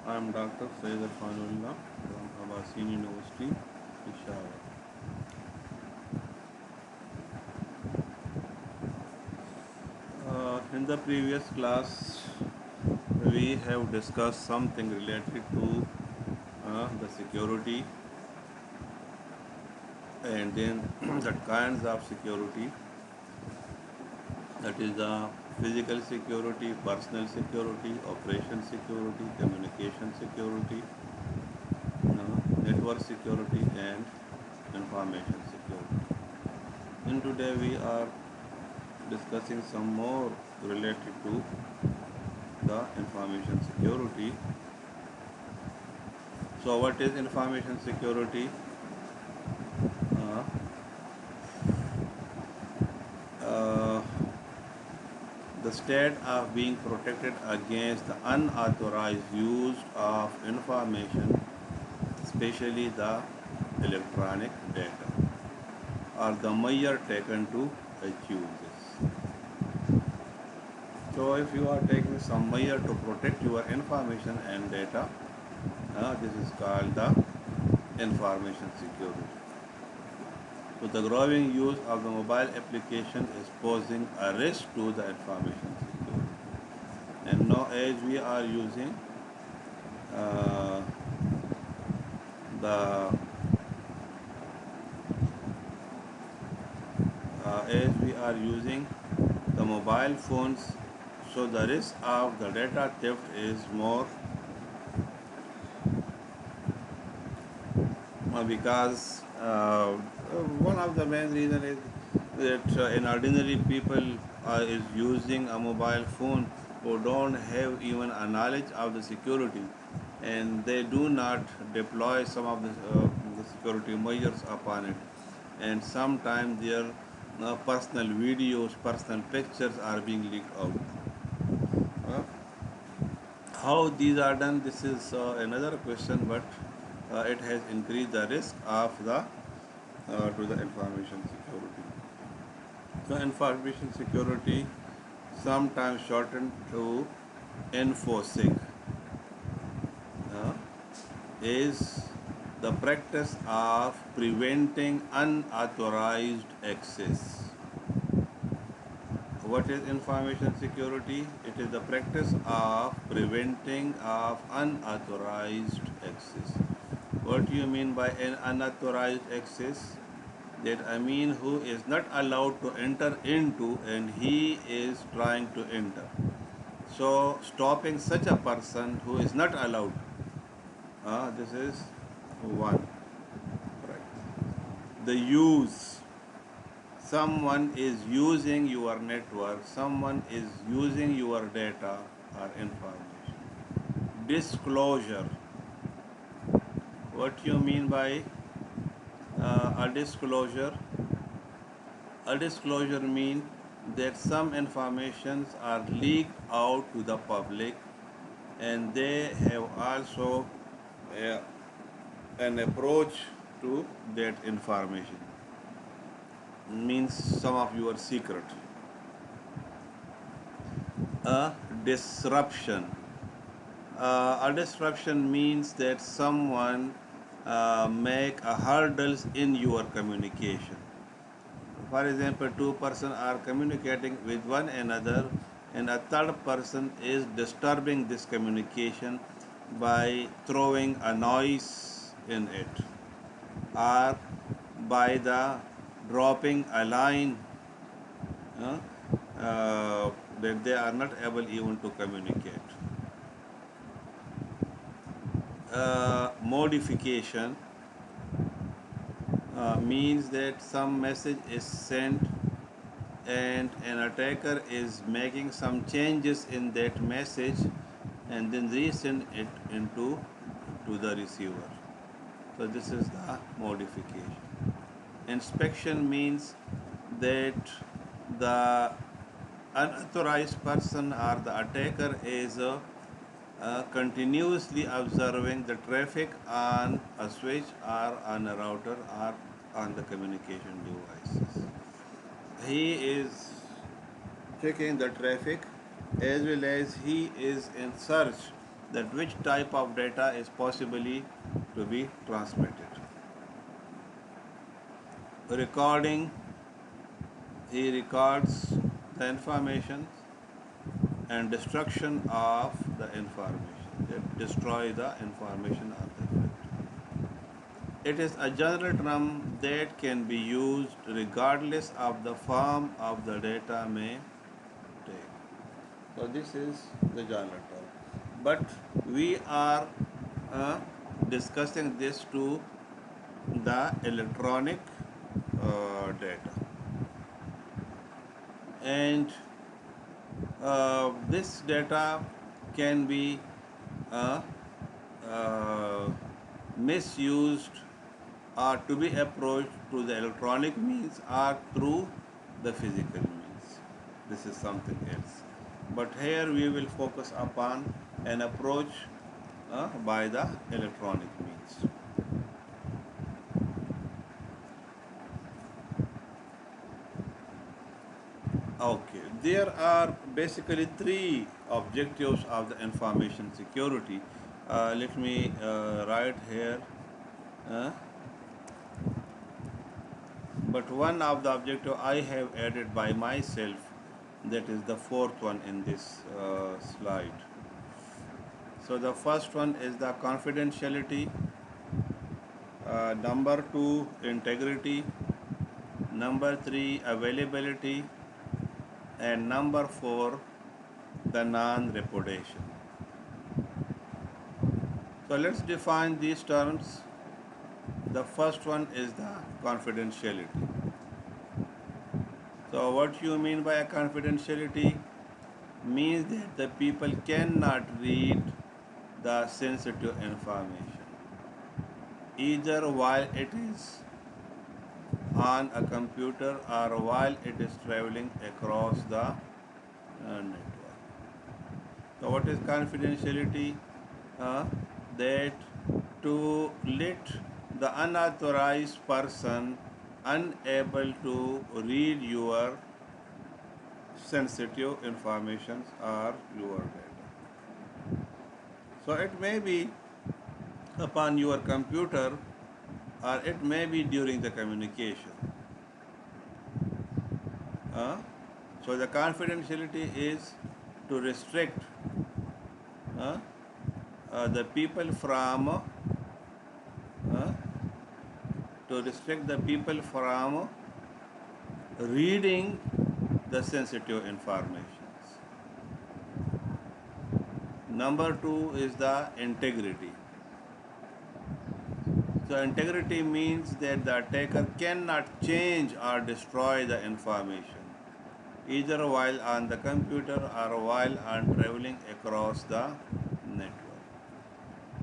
I am Dr. Sayyid Irfanullah from Abbasian University, Peshawar. In the previous class, we have discussed something related to the security and then the kinds of security, that is the physical security, personal security, operation security, communication security, network security, and information security. And today we are discussing some more related to the information security. So, what is information security? Uh, uh, the state of being protected against the unauthorized use of information, especially the electronic data, or the measure taken to achieve this. So, if you are taking some measure to protect your information and data, this is called the information security. So the growing use of the mobile application is posing a risk to the information security. And now as we are using uh, the as we are using the mobile phones, so the risk of the data theft is more because one of the main reason is that in ordinary people is using a mobile phone who don't have even a knowledge of the security, and they do not deploy some of the security measures upon it, and sometimes their personal videos, personal pictures are being leaked out. Uh, how these are done, this is another question, but it has increased the risk of the to the information security. So information security, sometimes shortened to InfoSec, uh, is the practice of preventing unauthorized access. What is information security? It is the practice of preventing of unauthorized access. What do you mean by an unauthorized access? That I mean who is not allowed to enter into and he is trying to enter. So stopping such a person who is not allowed, this is one. Right. The use. Someone is using your network, someone is using your data or information. Disclosure. What you mean by a disclosure? A disclosure means that some informations are leaked out to the public, and they have also uh, an approach to that information. Means some of your secret. A disruption. A disruption means that someone make a hurdles in your communication. For example, two persons are communicating with one another, and a third person is disturbing this communication by throwing a noise in it, or by the dropping a line uh, that they are not able even to communicate. Modification means that some message is sent and an attacker is making some changes in that message and then resend it into to the receiver. So this is the modification. Inspection means that the unauthorized person or the attacker is continuously observing the traffic on a switch or on a router or on the communication devices. He is checking the traffic as well as he is in search that which type of data is possibly to be transmitted. Recording, he records the information, and destruction of the information. They destroy the information of the fact. It is a general term that can be used regardless of the form of the data may take. So this is the general term. But we are uh, discussing this to the electronic data. And this data can be uh, uh, misused or to be approached through the electronic means or through the physical means. This is something else. But here we will focus upon an approach by the electronic means. Okay, there are basically three objectives of the information security. Let me write here. Uh, but one of the objective I have added by myself, that is the fourth one in this slide. So the first one is the confidentiality, number two integrity, number three availability, and number four the non-repudiation. So let's define these terms. The first one is the confidentiality. So what you mean by a confidentiality means that the people cannot read the sensitive information either while it is on a computer or while it is traveling across the network. So what is confidentiality? That to let the unauthorized person unable to read your sensitive information or your data. So it may be upon your computer or it may be during the communication. Uh, so the confidentiality is to restrict uh, the people from reading the sensitive informations. Number two is the integrity. So integrity means that the attacker cannot change or destroy the information either while on the computer or while on traveling across the network.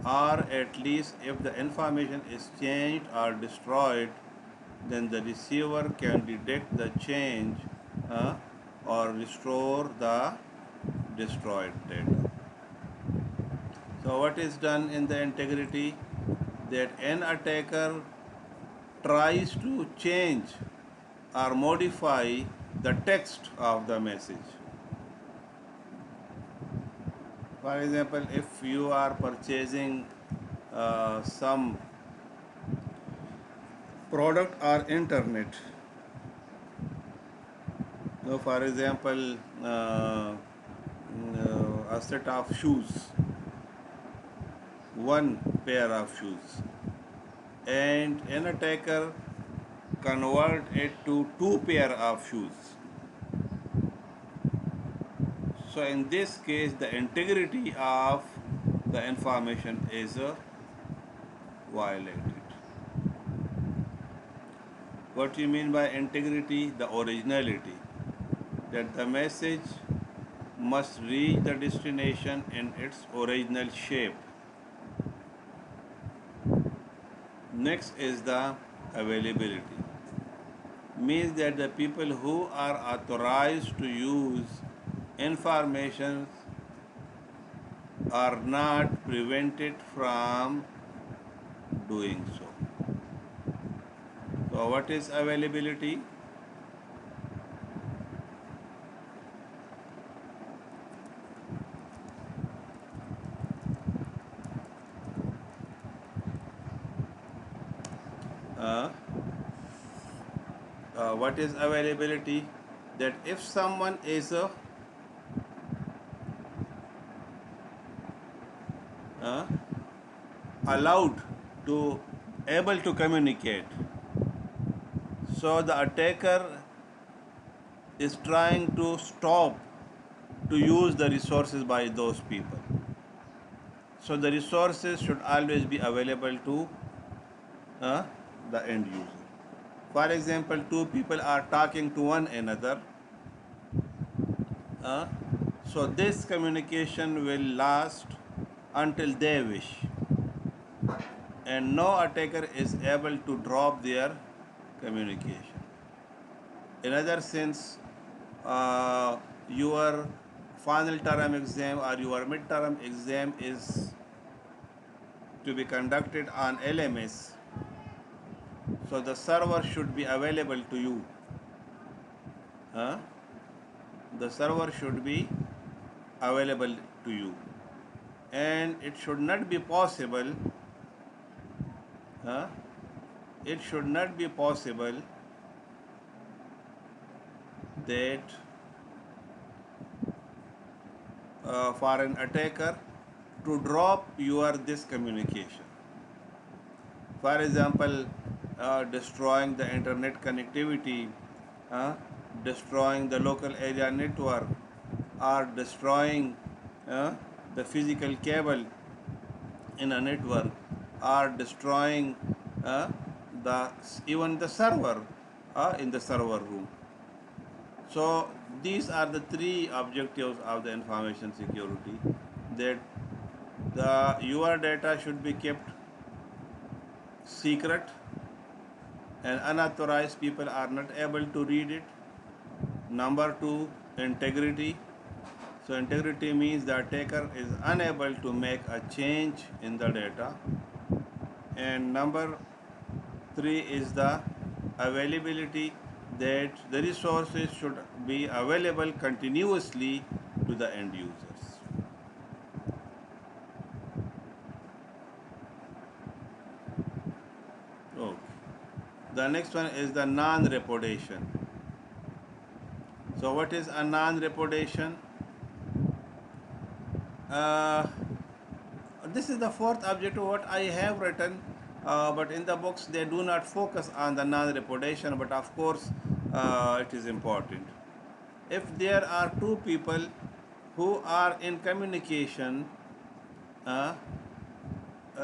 Or at least if the information is changed or destroyed, then the receiver can detect the change or restore the destroyed data. So what is done in the integrity? That an attacker tries to change or modify the text of the message. For example, if you are purchasing some product or internet, for example, a set of shoes, one pair of shoes, and an attacker convert it to two pair of shoes. So in this case, the integrity of the information is violated. What do you mean by integrity? The originality. That the message must reach the destination in its original shape. Next is the availability. Means that the people who are authorized to use information are not prevented from doing so. So what is availability? uh, what is availability? That if someone is uh, allowed to able to communicate, so the attacker is trying to stop to use the resources by those people. So the resources should always be available to uh, the end user. For example, two people are talking to one another. uh, so this communication will last until they wish, and no attacker is able to drop their communication. In other sense, your final term exam or your mid-term exam is to be conducted on LMS, so the server should be available to you. Huh? The server should be available to you, and it should not be possible. Huh? It should not be possible that for an attacker to drop your this communication. For example, destroying the internet connectivity, uh, destroying the local area network, or destroying uh, the physical cable in a network, or destroying uh, the even the server in the server room. So these are the three objectives of the information security, that the your data should be kept secret and unauthorized people are not able to read it. Number two, integrity. So integrity means the attacker is unable to make a change in the data. And number three is the availability, that the resources should be available continuously to the end users. Okay. The next one is the non-repudiation. So what is a non-repudiation? Uh, this is the fourth objective what I have written, but in the books they do not focus on the non-repudiation, but of course it is important. If there are two people who are in communication, uh,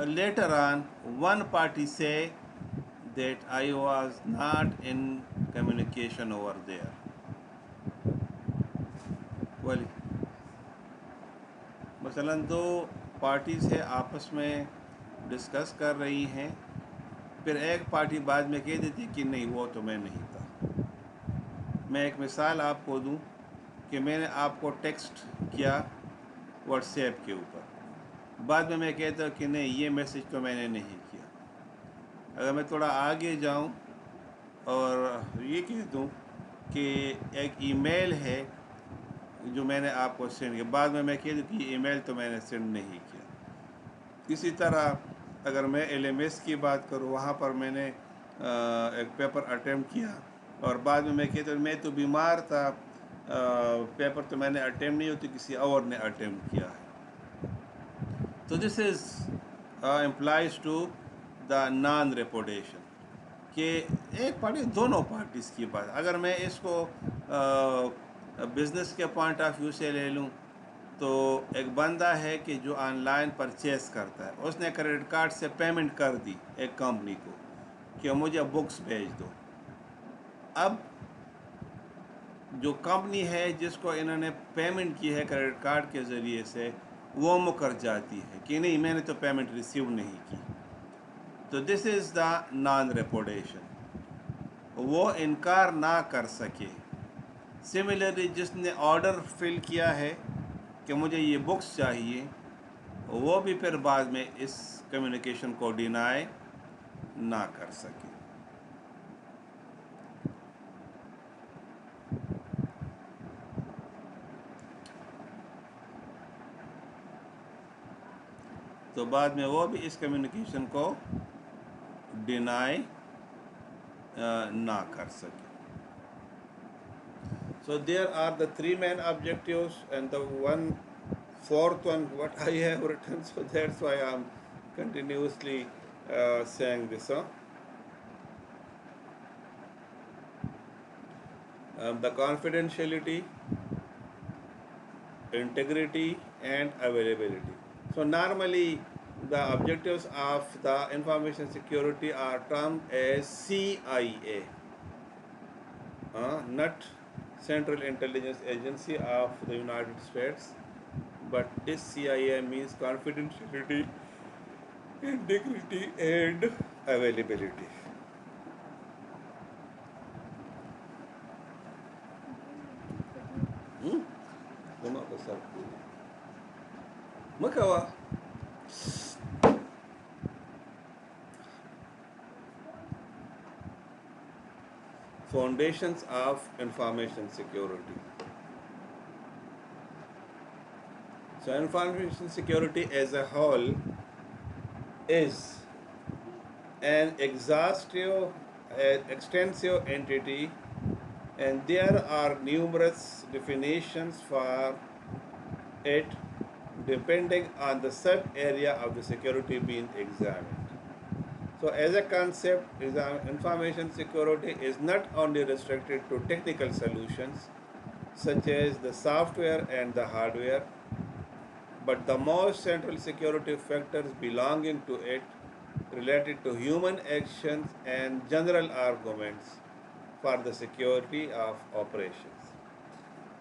later on one party say that I was not in communication over there. Well, मसलन दो parties है आपस में discuss कर रही हैं, फिर एक पार्टी बाद में कह देती कि नहीं वो तो मैं नहीं था। मैं एक मिसाल आपको दूं कि मैंने आपको टेक्स्ट किया व्हाट्सएप के ऊपर, बाद में मैं कहता हूँ कि नहीं ये मैसेज तो मैंने नहीं किया। अगर मैं थोड़ा आगे जाऊँ और ये कह दूँ कि एक ईमेल है जो मैंने आपको सेंड किया, बाद में मैं कह दूँ कि ईमेल तो मैंने सेंड नहीं किया। इसी तरह अगर मैं एलएमएस की बात करूँ, वहाँ पर मैंने एक पेपर अटेम्प्ट किया और बाद में मैं कहता हूँ मैं तो बीमार था, पेपर तो मैंने अटेम्प्ट नहीं होती किसी और ने अटेम्प्ट किया है। तो this is implies to the non reputation कि एक पार्टी दोनों पार्टीज़ की बात। अगर मैं इसको बिज़नेस के पॉइंट ऑफ व्यू से ले लूँ तो एक बंदा है कि जो ऑनलाइन परचेस करता है, उसने क्रेडिट कार्ड से पेमेंट कर दी एक कंपनी को कि मुझे बुक्स भेज दो। अब जो कंपनी है जिसको इन्होंने पेमेंट की है क्रेडिट कार्ड के ज़रिए से, वो मुकर जाती है कि नहीं मैंने तो पेमेंट रिसीव नहीं की। तो this is the non reputation, वो इनकार ना कर सके। सिमिलरली जिसने ऑर्डर फिल किया है कि मुझे ये बुक्स चाहिए, वो भी फिर बाद में इस कम्युनिकेशन को डिनाई ना कर सके। तो बाद में वो भी इस कम्युनिकेशन को डिनाई نہ کر سکے. So there are the three main objectives and the one fourth one what I have written. So that's why I'm continuously saying this. The confidentiality, integrity, and availability. So normally the objectives of the information security are termed as CIA, not Central Intelligence Agency of the United States, but this CIA means confidentiality, integrity, and availability. Hmm? Tama ko sa Makawa. Foundations of information security. So information security as a whole is an extensive entity, and there are numerous definitions for it depending on the sub area of the security being examined. So as a concept, information security is not only restricted to technical solutions such as the software and the hardware, but the most central security factors belonging to it related to human actions and general arguments for the security of operations.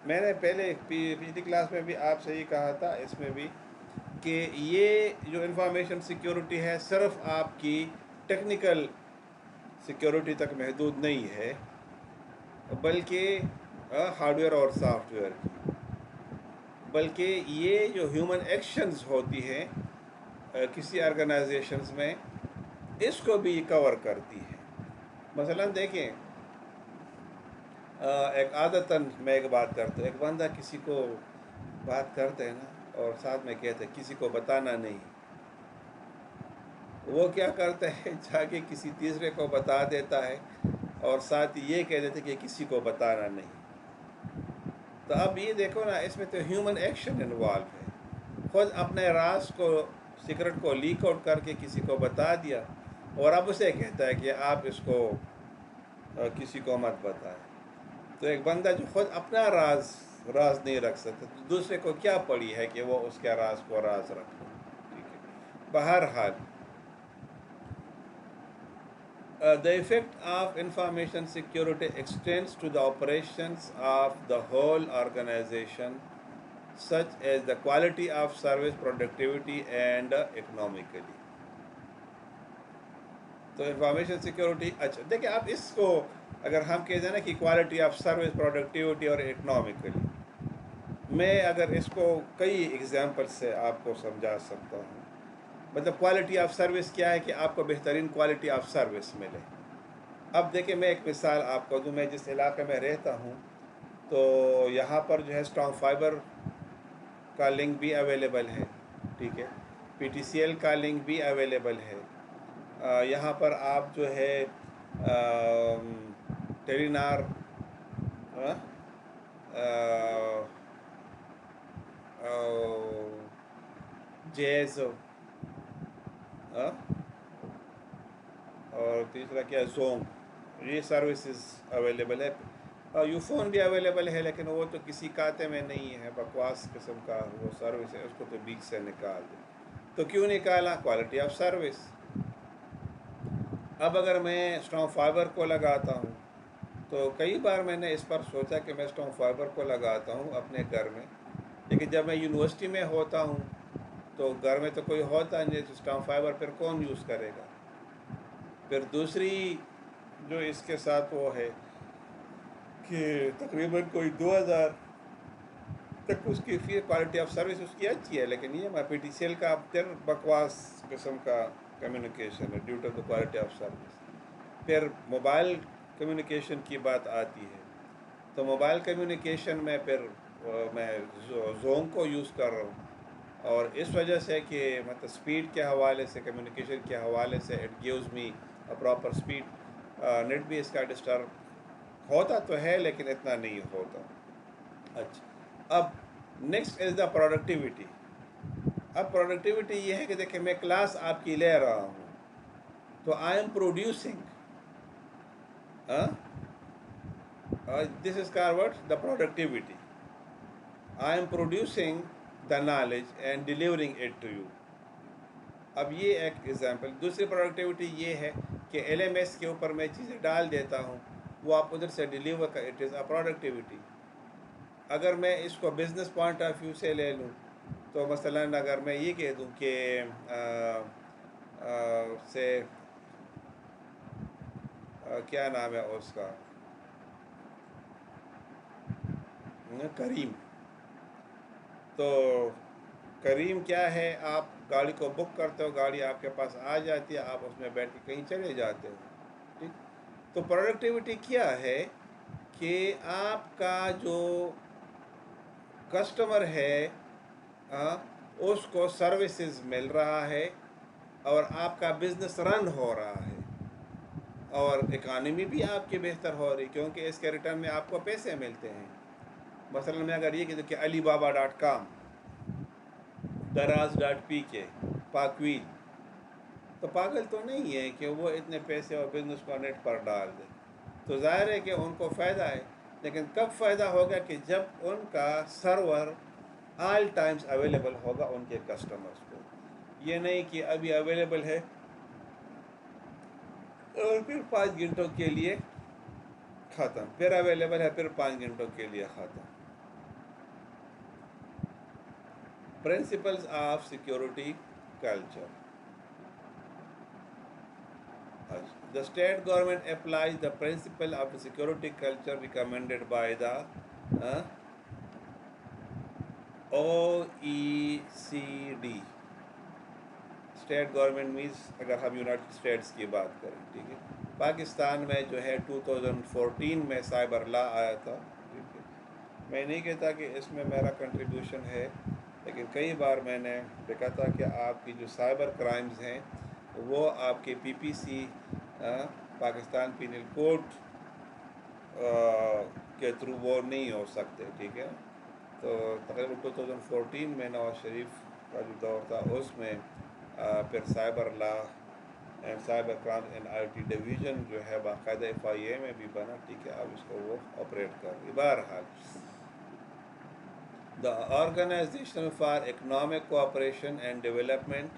میں نے پہلے پچھلی class میں بھی آپ سے یہ کہا تھا، اس میں بھی، کہ یہ جو انفارمیشن سیکیورٹی ہے صرف آپ کی ٹیکنیکل سیکیورٹی تک محدود نہیں ہے، بلکہ ہارڈ ویئر اور سافٹ ویئر کی، بلکہ یہ جو ہیومن ایکشنز ہوتی ہیں کسی آرگنائزیشنز میں، اس کو بھی کور کرتی ہے. مثلا دیکھیں، ایک عادتاً میں ایک بات کرتا ہوں، ایک بندہ کسی کو بات کرتے ہیں نا اور ساتھ میں کہتے ہیں کسی کو بتانا نہیں، وہ کیا کرتا ہے، جا کے کسی تیسرے کو بتا دیتا ہے اور ساتھ یہ کہہ دیتے کہ کسی کو بتانا نہیں. تو اب یہ دیکھو نا، اس میں تو ہیومن ایکشن انوالو ہے. خود اپنے راز کو، سیکرٹ کو لیک آؤٹ کر کے کسی کو بتا دیا، اور اب اسے کہتا ہے کہ آپ اس کو کسی کو مت بتائیں. تو ایک بندہ جو خود اپنا راز نہیں رکھ سکتا، تو دوسرے کو کیا پڑی ہے کہ وہ اس کے راز کو راز رکھ لے. ٹھیک ہے، بہرحال the effect of information security extends to the operations of the whole organization, such as the quality of service, productivity, and economically. تو انفارمیشن سیکیورٹی، اچھا دیکھیں آپ اس کو اگر ہم کہتے ہیں نا کہ کوالٹی آف سروس، پروڈکٹیوٹی اور اکنامکلی، میں اگر اس کو کئی ایگزامپل سے آپ کو سمجھا سکتا ہوں. مطلب کوالٹی آف سروس کیا ہے کہ آپ کو بہترین کوالٹی آف سروس ملے. اب دیکھیں میں ایک مثال آپ کو دوں، میں جس علاقے میں رہتا ہوں تو یہاں پر جو ہے اسٹرانگ فائبر کا لنک بھی اویلیبل ہے. ٹھیک ہے، پی ٹی سی ایل کا لنک بھی اویلیبل ہے. یہاں پر آپ جو ہے ٹیلینار، جیز، اور تیسرا کیا، زونگ، یہ سروسز اویلیبل ہے. یو فون بھی اویلیبل ہے، لیکن وہ تو کسی کاتے میں نہیں ہے، بکواس قسم کا وہ سروس ہے، اس کو تو بیچ سے نکال دیں. تو کیوں نکالا؟ Quality of service. اب اگر میں اسٹرانگ فائبر کو لگاتا ہوں تو کئی بار میں نے اس پر سوچا کہ میں اسٹرانگ فائبر کو لگاتا ہوں اپنے گھر میں، لیکن جب میں یونیورسٹی میں ہوتا ہوں تو گھر میں تو کوئی ہوتا نہیں، تو اسٹرانگ فائبر پھر کون یوز کرے گا؟ پھر دوسری جو اس کے ساتھ وہ ہے کہ تقریباً کوئی 2000 تک اس کی کوالٹی آف سروس اس کی اچھی ہے، لیکن یہ پی ٹی سی ایل کا پھر بکواس قسم کا کمیونیکیشن ہے due to the quality of service. پھر موبائل کمیونیکیشن کی بات آتی ہے، تو موبائل کمیونیکیشن میں پھر میں زونگ کو یوز کر رہا ہوں، اور اس وجہ سے کہ مطلب اسپیڈ کے حوالے سے، کمیونیکیشن کے حوالے سے it gives me a proper speed. Net بھی اس کا ڈسٹرب ہوتا تو ہے لیکن اتنا نہیں ہوتا. اچھا اب نیکسٹ از دا پروڈکٹیوٹی. اب پروڈکٹیوٹی یہ ہے کہ دیکھیں میں کلاس آپ کی لے رہا ہوں تو I am producing. This is کارورڈ the productivity. I am producing the knowledge and delivering it to you. اب یہ ایک ایگزامپل. دوسری پروڈکٹیوٹی یہ ہے کہ ایل ایم ایس کے اوپر میں چیزیں ڈال دیتا ہوں, وہ آپ ادھر سے ڈیلیور کر, اٹ از اے پروڈکٹیوٹی. اگر میں اس کو بزنس پوائنٹ آف ویو سے لے لوں تو مثلاً اگر میں یہ کہہ دوں کہ سے کیا نام ہے اس کا, کریم. تو کریم کیا ہے, آپ گاڑی کو بک کرتے ہو, گاڑی آپ کے پاس آ جاتی ہے, آپ اس میں بیٹھ کے کہیں چلے جاتے ہو. ٹھیک, تو پروڈکٹیوٹی کیا ہے کہ آپ کا جو کسٹمر ہے اس کو سروسز مل رہا ہے اور آپ کا بزنس رن ہو رہا ہے اور اکانومی بھی آپ کی بہتر ہو رہی, کیونکہ اس کے ریٹرن میں آپ کو پیسے ملتے ہیں. مثلا میں اگر یہ کہہ دوں کہ علی بابا .com, دراز.pk, پاکویل, تو پاگل تو نہیں ہے کہ وہ اتنے پیسے اور بزنس کو نیٹ پر ڈال دے. تو ظاہر ہے کہ ان کو فائدہ ہے, لیکن کب فائدہ ہوگا کہ جب ان کا سرور آل ٹائمز اویلیبل ہوگا ان کے کسٹمرز کو. یہ نہیں کہ ابھی اویلیبل ہے اور پھر 5 گھنٹوں کے لیے ختم, پھر اویلیبل ہے پھر 5 گھنٹوں کے لیے ختم. Principles of security culture. The state government applies the principle of the security culture recommended by the OECD. State government means اگر ہم یونائٹڈ اسٹیٹس کی بات کریں, ٹھیک ہے, پاکستان میں جو ہے 2014 میں سائبر لا آیا تھا. ٹھیک ہے, میں نہیں کہتا کہ اس میں میرا کنٹریبیوشن ہے, لیکن کئی بار میں نے دیکھا تھا کہ آپ کی جو سائبر کرائمز ہیں وہ آپ کے پی پی سی پاکستان پینل کوڈ کے تھرو وہ نہیں ہو سکتے. ٹھیک ہے, تو تقریباً 2014 میں نواز شریف کا جو دور تھا اس میں پھر cyber law and cyber crime and I T division جو ہے باقاعدہ ایف آئی اے میں بھی بنا. ٹھیک ہے, اب اس کو وہ آپریٹ کر رہی. بہرحال the organization for economic cooperation and development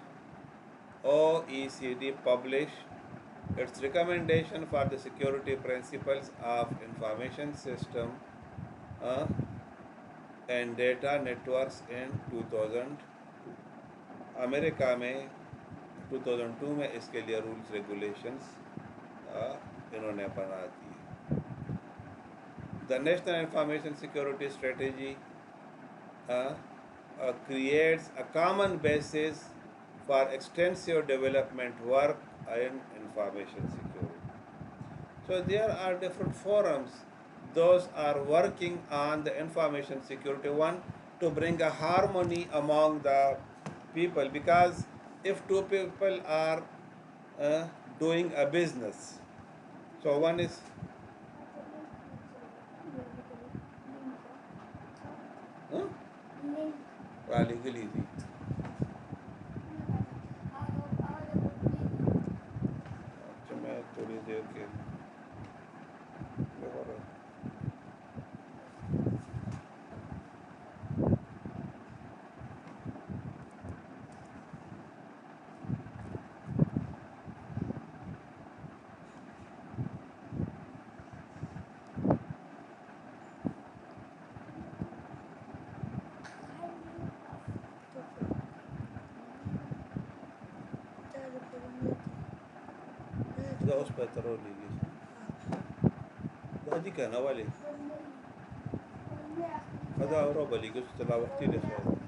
OECD publish its recommendation for the security principles of information system and data networks in 2000. امریکہ میں 2002 میں اس کے لیے رولز ریگولیشنز انہوں نے بنا دی. The national information security strategy creates a common basis for extensive development work in information security. So there are different forums. Those are working on the information security. One, to bring a harmony among the people, because if two people are doing a business, so one is legally تھی. اچھا میں تھوڑی دیر کے اس پہ ترو لیجیے دادی کہنا والے خدا اور بلی کے تلاوتی رسول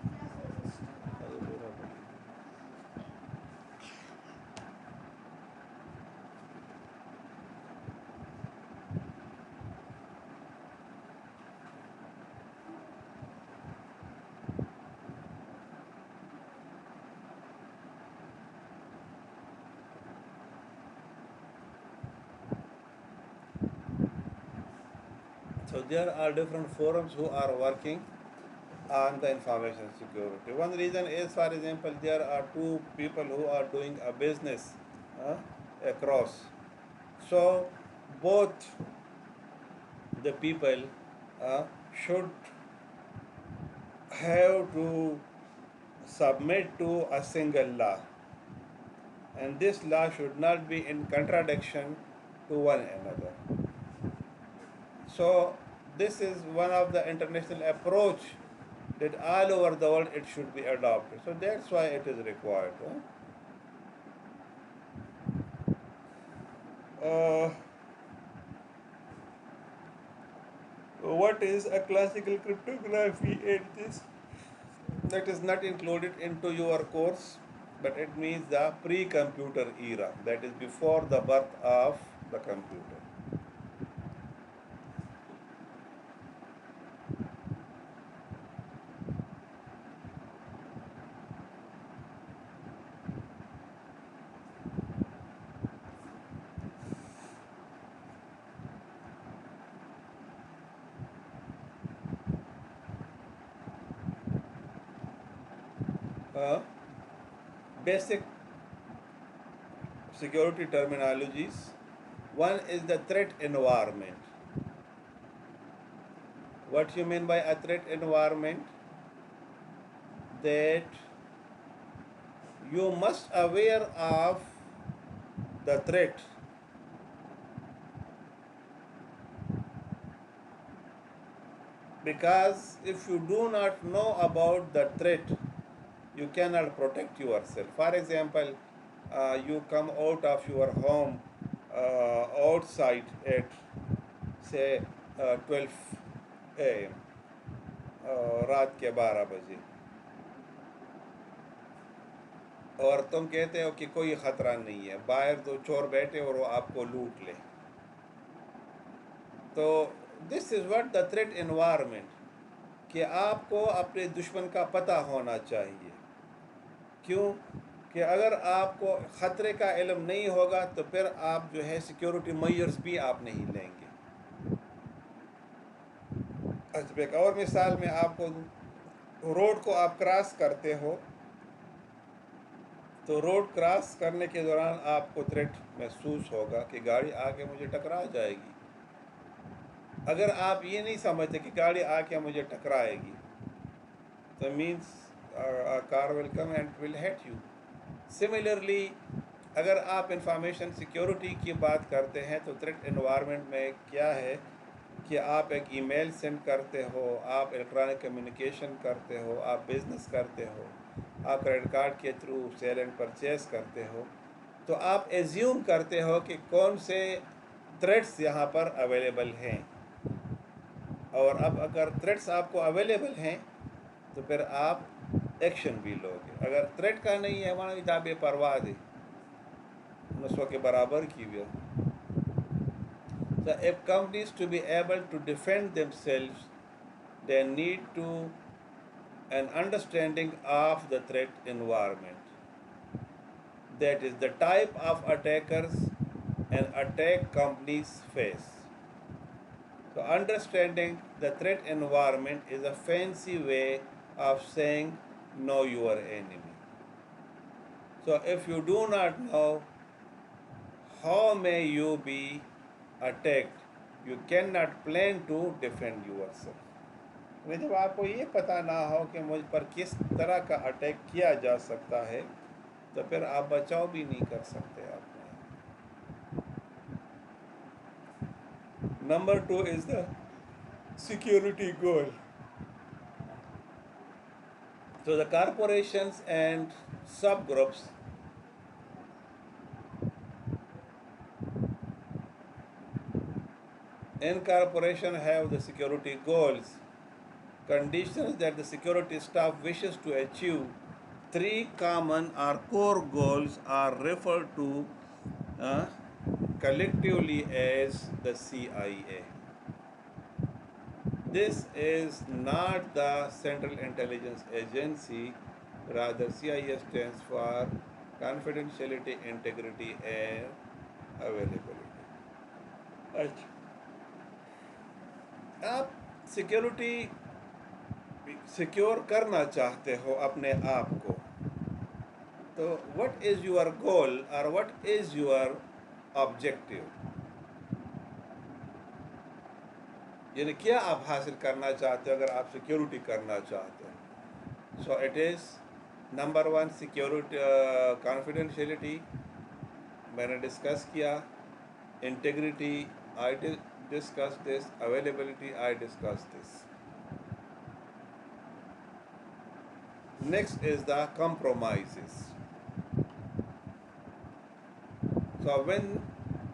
So there are different forums who are working on the information security. One reason is, for example, there are two people who are doing a business uh, across. So both the people uh, should have to submit to a single law, and this law should not be in contradiction to one another. So this is one of the international approach that all over the world it should be adopted. So that's why it is required. Uh, what is a classical cryptography? And this that is not included into your course, but it means the pre-computer era, that is before the birth of the computer. Uh, Basic security terminologies. One is the threat environment. What you mean by a threat environment? That you must aware of the threat, because if you do not know about the threat, you cannot protect yourself. For example, you come out of your home outside at say 12 a.m. रात के 12 बजे, और तुम कहते हो कि कोई ख़तरा नहीं है, बाहर तो चोर बैठे और वो आपको लूट ले। तो this is what the threat environment, कि आपको अपने दुश्मन का पता होना चाहिए। क्यों? कि अगर आपको ख़तरे का इल्म नहीं होगा तो फिर आप जो है सिक्योरिटी मेजर्स भी आप नहीं लेंगे। अच्छा, एक और मिसाल में आपको, रोड को आप क्रॉस करते हो, तो रोड क्रॉस करने के दौरान आपको थ्रेट महसूस होगा कि गाड़ी आके मुझे टकरा जाएगी। अगर आप ये नहीं समझते कि गाड़ी आके मुझे टकराएगी, तो means car will come and will hit you. Similarly, अगर आप इंफॉर्मेशन सिक्योरिटी की बात करते हैं तो थ्रेट एनवायरनमेंट में क्या है कि आप एक ईमेल सेंड करते हो, आप इलेक्ट्रॉनिक कम्युनिकेशन करते हो, आप बिज़नेस करते हो, आप क्रेडिट कार्ड के थ्रू सेल एंड परचेस करते हो, तो आप एज्यूम करते हो कि कौन से थ्रेट्स यहाँ पर अवेलेबल हैं। और अब अगर थ्रेट्स आपको अवेलेबल हैं तो फिर आप एक्शन भी लोगे। अगर थ्रेट का नहीं है, मानो किताब परवाह दे नस्व के बराबर की भी। So if companies to be able to defend themselves, they need to an understanding of the threat environment. That is the type of attackers and attack companies face. So understanding the threat environment is a fancy way of saying know your enemy. So if you do not know how may you be attacked, you cannot plan to defend yourself. जब आपको ये पता ना हो कि मुझ पर किस तरह का अटैक किया जा सकता है, तो फिर आप बचाव भी नहीं कर सकते अपना। Number 2 is the security goal. So the corporations and subgroups in corporation have the security goals, conditions that the security staff wishes to achieve. Three common or core goals are referred to uh, collectively as the CIA. This is not the Central Intelligence Agency, rather CIA stands for confidentiality, integrity and availability. अच्छा, آپ security secure کرنا چاہتے ہو اپنے آپ کو، تو what is your goal اور what is your objective, یعنی کیا آپ حاصل کرنا چاہتے ہو اگر آپ سیکیورٹی کرنا چاہتے ہو. So it is number one security, confidentiality میں نے ڈسکس کیا، integrity I discuss this, availability I discuss this. Next is the compromises. So when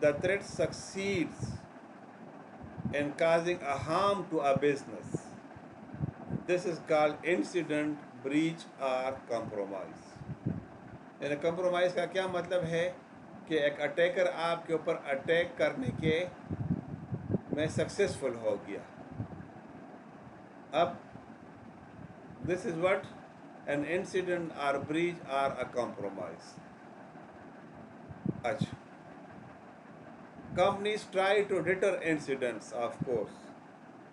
the threat succeeds in causing a harm to a business, this is called incident, breach or compromise. یعنی compromise کا کیا مطلب ہے کہ ایک attacker آپ کے اوپر اٹیک کرنے کے میں سکسیسفل ہو گیا. اب this is what an incident اور بریچ اور اے کمپرومائز. اچھا، companies try to deter incidents of course,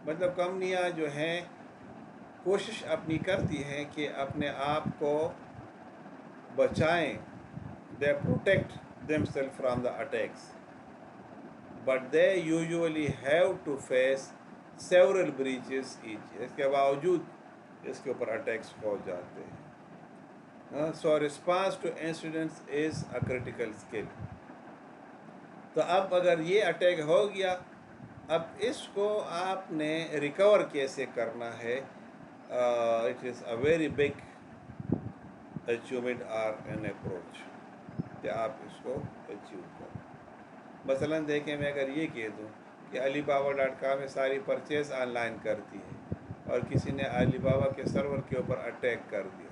مطلب کمپنیاں جو ہیں کوشش اپنی کرتی ہیں کہ اپنے آپ کو بچائیں. They protect them self from the attacks, but they usually have to face several breaches each. اس کے باوجود اس کے اوپر اٹیکس ہو جاتے ہیں. So response to incidents is a critical skill. تو اب اگر یہ اٹیک ہو گیا، اب اس کو آپ نے ریکور کیسے کرنا ہے. It is a very big achievement اور این اپروچ کہ آپ اس کو اچیو کریں. مثلاً دیکھیں، میں اگر یہ کہہ دوں کہ علی بابا .com میں ساری پرچیز آن لائن کرتی ہے اور کسی نے علی بابا کے سرور کے اوپر اٹیک کر دیا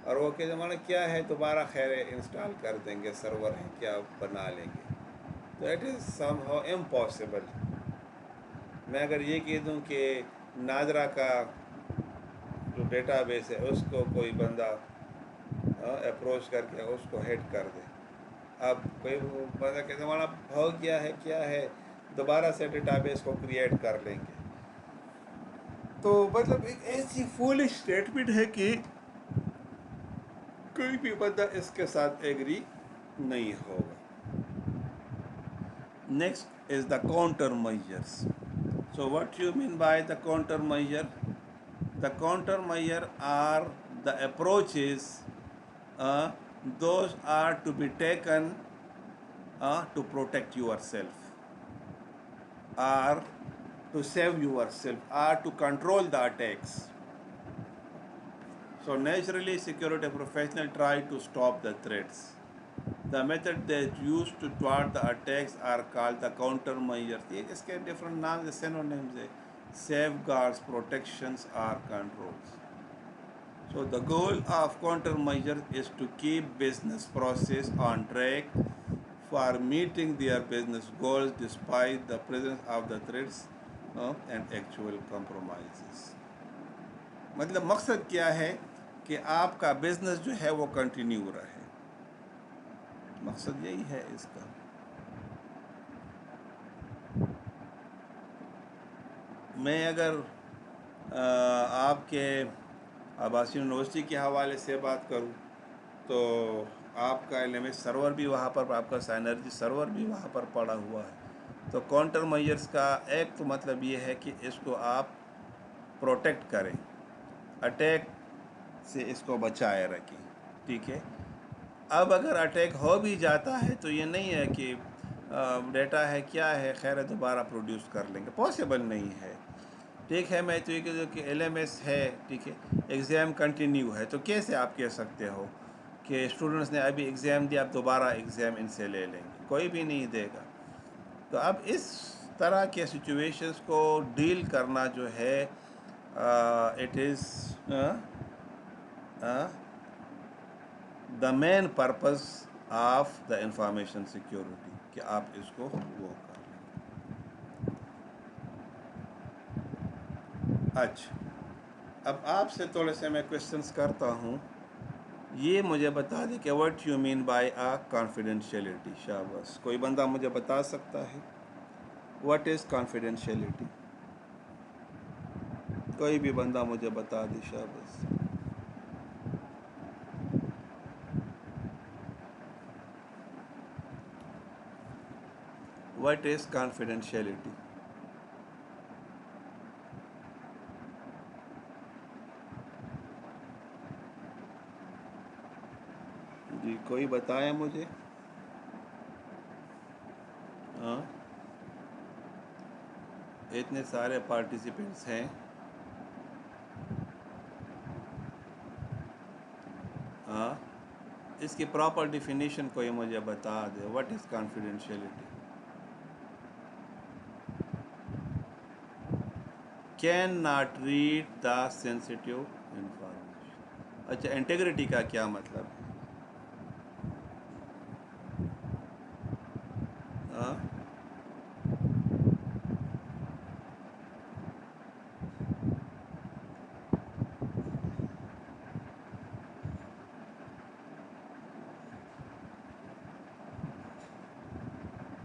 اور وہ کہ زمانہ کیا ہے دوبارہ خیر انسٹال کر دیں گے، سرور ہے کیا بنا لیں گے، تو it is some how impossible. میں اگر یہ کہہ دوں کہ نادرا کا جو ڈیٹا بیس ہے اس کو کوئی بندہ اپروچ کر کے اس کو ہیڈ کر دے، اب کوئی بندہ کہ زمانہ ہو گیا ہے کیا ہے دوبارہ سے ڈیٹا بیس کو کریٹ کر لیں گے. تو مطلب ایک ایسی فولش اسٹیٹمنٹ ہے کہ کوئی بھی بندہ اس کے ساتھ ایگری نہیں ہوگا. Next is the counter measures. So what you mean by the countermeasure? The countermeasure are the approaches, uh, those are to be taken to protect yourself or to save yourself or to control the attacks. So naturally security professionals try to stop the threats. The method they use to thwart the attacks are called the countermeasures. یہ اس کے different نام synonyms ہے: safeguards, protections or controls. So the goal of countermeasures is to keep business process on track for meeting their business goals despite the presence of the threats and actual compromises. مطلب مقصد کیا ہے کہ آپ کا business جو ہے وہ کنٹینیو رہے. مقصد یہی ہے اس کا. میں اگر آپ کے عباسی یونیورسٹی کے حوالے سے بات کروں تو آپ کا LMS سرور بھی وہاں پر، آپ کا سائنرجی سرور بھی وہاں پر پڑا ہوا ہے. تو کاؤنٹر میجرز کا ایک تو مطلب یہ ہے کہ اس کو آپ پروٹیکٹ کریں، اٹیک سے اس کو بچائے رکھیں. ٹھیک ہے. اب اگر اٹیک ہو بھی جاتا ہے تو یہ نہیں ہے کہ ڈیٹا ہے کیا ہے خیر دوبارہ پروڈیوس کر لیں گے، پاسبل نہیں ہے. ٹھیک ہے. میں تو یہ کہہ دوں کہ LMS ہے، ٹھیک ہے، ایگزام کنٹینیو ہے، تو کیسے آپ کہہ سکتے ہو کہ اسٹوڈنٹس نے ابھی ایگزام دیا اب دوبارہ ایگزام ان سے لے لیں گے؟ کوئی بھی نہیں دے گا. تو اب اس طرح کے سچویشنز کو ڈیل کرنا جو ہے it is the main purpose of the information security کہ آپ اس کو وہ کر لیں. اچھا، اب آپ سے تھوڑے سے میں کوشچنس کرتا ہوں. یہ مجھے بتا دیں کہ what you mean by confidentiality. شاباش، کوئی بندہ مجھے بتا سکتا ہے واٹ از کانفیڈینشیلٹی؟ کوئی بھی بندہ مجھے بتا دے شابس. What is confidentiality? جی کوئی بتائے مجھے. ہاں اتنے سارے پارٹیسپینٹس ہیں. ہاں اس کی پراپر ڈیفینیشن کوئی مجھے بتا دے. What is confidentiality? Can not read the sensitive information. اچھا انٹیگریٹی کا کیا مطلب ہے؟ ہاں